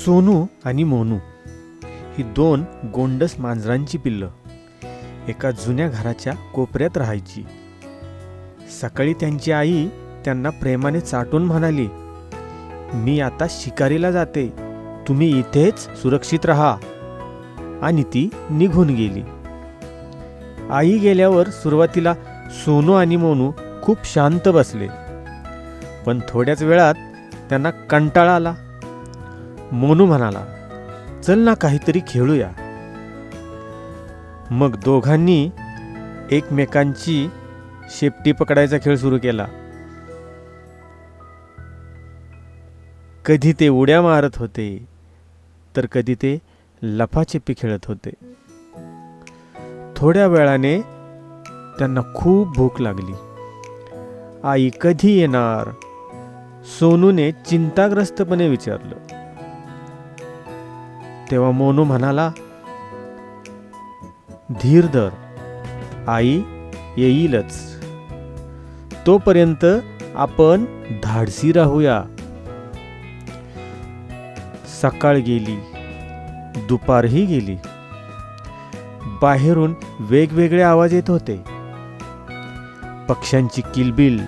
सोनू आणि मोनू ही दोन गोंडस मांजरांची पिल्लं एका जुन्या घराच्या कोपऱ्यात राहायची. सकाळी त्यांची आई त्यांना प्रेमाने चाटून म्हणाली, "मी आता शिकारीला जाते, तुम्ही इथेच सुरक्षित राहा." आणि ती निघून गेली. आई गेल्यावर सुरुवातीला सोनू आणि मोनू खूप शांत बसले, पण थोड्याच वेळात त्यांना कंटाळा आला. मोनू म्हणाला, "चल ना, काहीतरी खेळूया." मग दोघांनी एकमेकांची शेपटी पकडायचा खेळ सुरू केला. कधी ते उड्या मारत होते, तर कधी ते लपाछपी खेळत होते. थोड्या वेळाने त्यांना खूप भूक लागली. आई कधी येणार? सोनूने चिंताग्रस्तपणे विचारलं. तेव्हा मोनू म्हणाला, "धीर धर, आई येईलच. तोपर्यंत आपण धाडसी राहूया." सकाळ गेली, दुपारही गेली. बाहेरून वेगवेगळे आवाज येत होते. पक्ष्यांची किलबिल,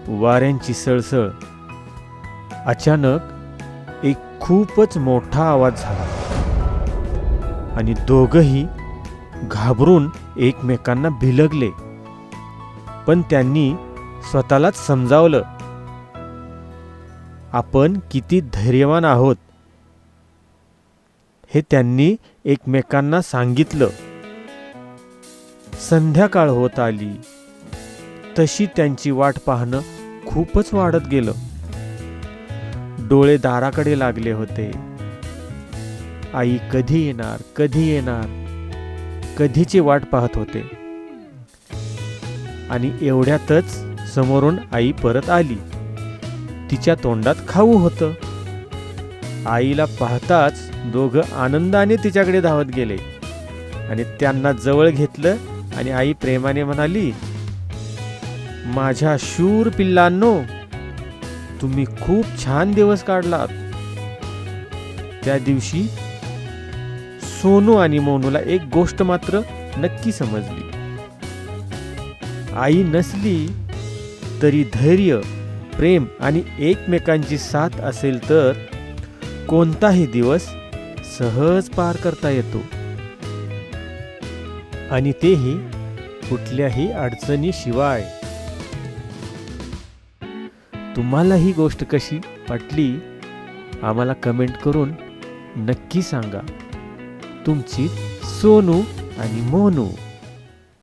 वाऱ्यांची सळसळ. अचानक एक खूपच मोठा आवाज झाला आणि दोघंही घाबरून एकमेकांना भिलगले. पण त्यांनी स्वतःलाच समजावलं, आपण किती धैर्यवान आहोत हे त्यांनी एकमेकांना सांगितलं. संध्याकाळ होत आली तशी त्यांची वाट पाहणं खूपच वाढत गेलं. डोळे दाराकडे लागले होते. आई कधी येणार, कधी येणार, कधीची वाट पाहत होते. आणि एवढ्यातच समोरून आई परत आली. तिच्या तोंडात खाऊ होतं. आईला पाहताच दोघं आनंदाने तिच्याकडे धावत गेले आणि त्यांना जवळ घेतलं आणि आई प्रेमाने म्हणाली, "माझ्या शूर पिल्लांनो, तुम्ही खूप छान दिवस काढलात." त्या दिवशी सोनू आणि मोनूला एक गोष्ट मात्र नक्की समजली. आई नसली तरी धैर्य, प्रेम आणि एकमेकांची साथ असेल तर कोणताही दिवस सहज पार करता येतो, आणि तेही कुठल्याही अडचणीशिवाय. तुम्हाला ही गोष्ट कशी वाटली आम्हाला कमेंट करून नक्की सांगा. तुमची सोनू आणि मोनू.